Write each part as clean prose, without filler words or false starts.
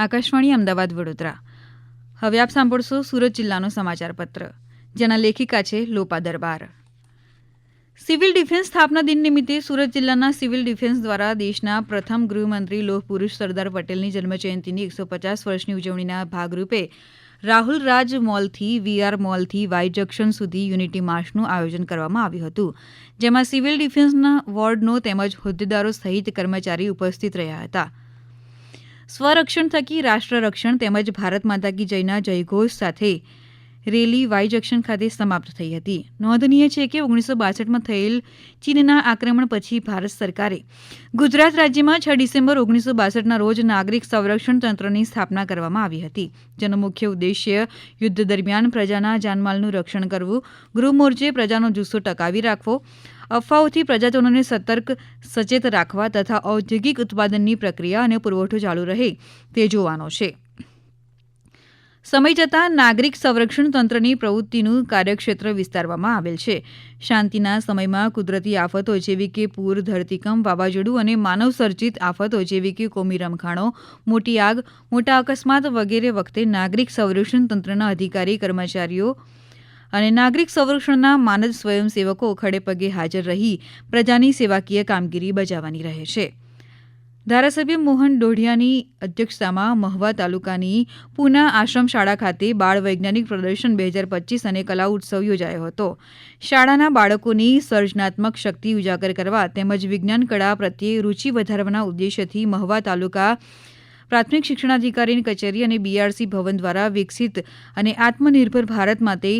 આકાશવાણી અમદાવાદ વડોદરા. હવે આપ સાંભળશો સુરત જિલ્લાનો સમાચાર પત્ર, જેના લેખિકા છે લોપા દરબાર. સિવિલ ડિફેન્સ સ્થાપના દિન નિમિત્તે સુરત જિલ્લાના સિવિલ ડિફેન્સ દ્વારા દેશના પ્રથમ ગૃહમંત્રી લોહ પુરુષ સરદાર પટેલની જન્મજયંતિની 150 વર્ષની ઉજવણીના ભાગરૂપે રાહુલ રાજ મોલથી VR મોલથી વાય જંકશન સુધી યુનિટી માર્ચનું આયોજન કરવામાં આવ્યું હતું, જેમાં સિવિલ ડિફેન્સના વોર્ડનો તેમજ હોદ્દેદારો સહિત કર્મચારી ઉપસ્થિત રહ્યા હતા. સ્વરક્ષણ થકી રાષ્ટ્ર રક્ષણ તેમજ ભારત માતા કી જયના જયઘોષ સાથે રેલી વાય જંકશન ખાતે સમાપ્ત થઈ હતી. નોંધનીય છે કે 1962માં થયેલ ચીનના આક્રમણ પછી ભારત સરકારે ગુજરાત રાજ્યમાં 6 ડિસેમ્બર 1962ના રોજ નાગરિક સંરક્ષણ તંત્રની સ્થાપના કરવામાં આવી હતી, જેનો મુખ્ય ઉદ્દેશ્ય યુદ્ધ દરમિયાન પ્રજાના જાનમાલનું રક્ષણ કરવું, ગૃહ મોરચે પ્રજાનો જુસ્સો ટકાવી રાખવો, અફવાઓથી પ્રજાજનોને સતર્ક સચેત રાખવા તથા ઔદ્યોગિક ઉત્પાદનની પ્રક્રિયા અને પુરવઠો ચાલુ રહે તે જોવાનો છે. સમય જતાં નાગરિક સંરક્ષણ તંત્રની પ્રવૃત્તિનું કાર્યક્ષેત્ર વિસ્તારવામાં આવેલ છે. શાંતિના સમયમાં કુદરતી આફતો જેવી કે પૂર, ધરતીકંપ, વાવાઝોડું અને માનવસર્જિત આફતો જેવી કે કોમી રમખાણો, મોટી આગ, મોટા અકસ્માત વગેરે વખતે નાગરિક સંરક્ષણ તંત્રના અધિકારી કર્મચારીઓ અને નાગરિક સંરક્ષણના માનદ સ્વયંસેવકો ખડેપગે હાજર રહી પ્રજાની સેવાકીય કામગીરી બજાવવાની રહે છે. ધારાસભ્ય મોહન ડોઢિયાની અધ્યક્ષતામાં મહવા તાલુકાની પૂના આશ્રમ શાળા ખાતે બાળ વૈજ્ઞાનિક પ્રદર્શન 2025 અને કલા ઉત્સવ યોજાયો હતો. શાળાના બાળકોની સર્જનાત્મક શક્તિ ઉજાગર કરવા તેમજ વિજ્ઞાન કળા પ્રત્યે રૂચિ વધારવાના ઉદ્દેશ્યથી મહવા તાલુકા પ્રાથમિક શિક્ષણાધિકારીની કચેરી અને BRC ભવન દ્વારા વિકસિત અને આત્મનિર્ભર ભારત માટે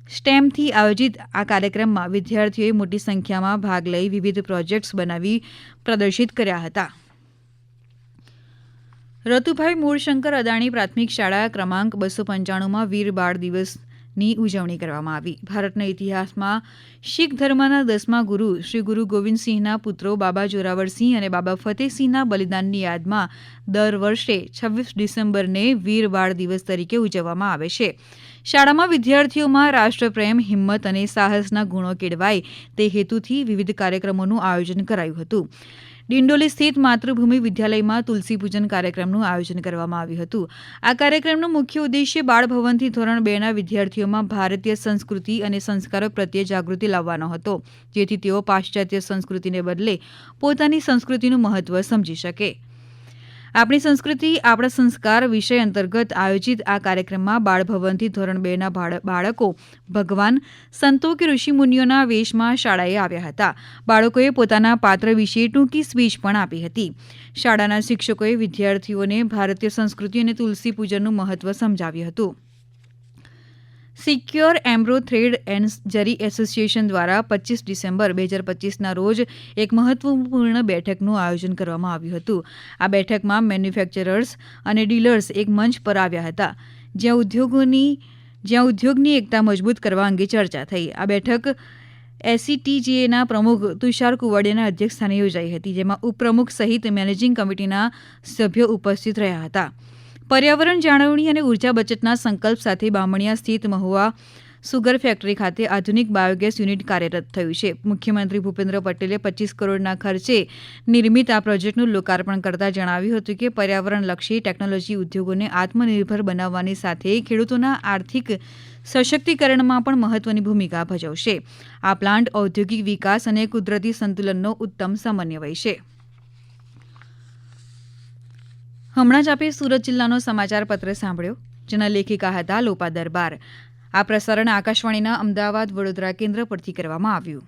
સ્ટેમથી આયોજિત આ કાર્યક્રમમાં વિદ્યાર્થીઓએ મોટી સંખ્યામાં ભાગ લઈ વિવિધ પ્રોજેક્ટ્સ બનાવી પ્રદર્શિત કર્યા હતા. રતુભાઈ મૂળશંકર અદાણી પ્રાથમિક શાળા ક્રમાંક 295માં વીર બાળ દિવસની ઉજવણી કરવામાં આવી. ભારતના ઇતિહાસમાં શીખ ધર્મના 10મા ગુરુ શ્રી ગુરુ ગોવિંદસિંહના પુત્રો બાબા જોરાવરસિંહ અને બાબા ફતેહસિંહના બલિદાનની યાદમાં દર વર્ષે 26 ડિસેમ્બરને વીર બાળ દિવસ તરીકે ઉજવવામાં આવે છે. શાળામાં વિદ્યાર્થીઓમાં રાષ્ટ્રપ્રેમ, હિંમત અને સાહસના ગુણો કેળવાય તે હેતુથી વિવિધ કાર્યક્રમોનું આયોજન કરાયું હતું. ડિંડોલી સ્થિત માતૃભૂમિ વિદ્યાલયમાં તુલસી પૂજન કાર્યક્રમનું આયોજન કરવામાં આવ્યું હતું. આ કાર્યક્રમનો મુખ્ય ઉદ્દેશ્ય બાળભવનથી ધોરણ 2ના વિદ્યાર્થીઓમાં ભારતીય સંસ્કૃતિ અને સંસ્કારો પ્રત્યે જાગૃતિ લાવવાનો હતો, જેથી તેઓ પાશ્ચાત્ય સંસ્કૃતિને બદલે પોતાની સંસ્કૃતિનું મહત્વ સમજી શકે. આપણી સંસ્કૃતિ આપણા સંસ્કાર વિષય અંતર્ગત આયોજિત આ કાર્યક્રમમાં બાળભવનથી ધોરણ 2ના બાળકો ભગવાન, સંતો કે ઋષિમુનિઓના વેશમાં શાળાએ આવ્યા હતા. બાળકોએ પોતાના પાત્ર વિશે ટૂંકી સ્પીચ પણ આપી હતી. શાળાના શિક્ષકોએ વિદ્યાર્થીઓને ભારતીય સંસ્કૃતિ અને તુલસી પૂજનનું મહત્વ સમજાવ્યું હતું. સિક્યોર એમ્બ્રો થ્રેડ એન્ડ જરી એસોસિએશન દ્વારા 25 ડિસેમ્બર 2025ના રોજ એક મહત્વપૂર્ણ બેઠકનું આયોજન કરવામાં આવ્યું હતું. આ બેઠકમાં મેન્યુફેક્ચરર્સ અને ડીલર્સ એક મંચ પર આવ્યા હતા, જ્યાં ઉદ્યોગની એકતા મજબૂત કરવા અંગે ચર્ચા થઈ. આ બેઠક SCTJના પ્રમુખ તુષાર કુવાડિયાના અધ્યક્ષસ્થાને યોજાઈ હતી, જેમાં ઉપપ્રમુખ સહિત મેનેજિંગ કમિટીના સભ્યો ઉપસ્થિત રહ્યા હતા. પર્યાવરણ જાળવણી અને ઉર્જા બચતના સંકલ્પ સાથે બામણિયા સ્થિત મહુવા સુગર ફેક્ટરી ખાતે આધુનિક બાયોગેસ યુનિટ કાર્યરત થયું છે. મુખ્યમંત્રી ભૂપેન્દ્ર પટેલે 25 કરોડના ખર્ચે નિર્મિત આ પ્રોજેક્ટનું લોકાર્પણ કરતા જણાવ્યું હતું કે પર્યાવરણલક્ષી ટેકનોલોજી ઉદ્યોગોને આત્મનિર્ભર બનાવવાની સાથે ખેડૂતોના આર્થિક સશક્તિકરણમાં પણ મહત્વની ભૂમિકા ભજવશે. આ પ્લાન્ટ ઔદ્યોગિક વિકાસ અને કુદરતી સંતુલનનો ઉત્તમ સમન્વય છે. હમણાં જ આપે સુરત જિલ્લાનો સમાચાર પત્ર સાંભળ્યો, જેના લેખિકા હતા લોપા દરબાર. આ પ્રસારણ આકાશવાણીના અમદાવાદ વડોદરા કેન્દ્ર પરથી કરવામાં આવ્યું.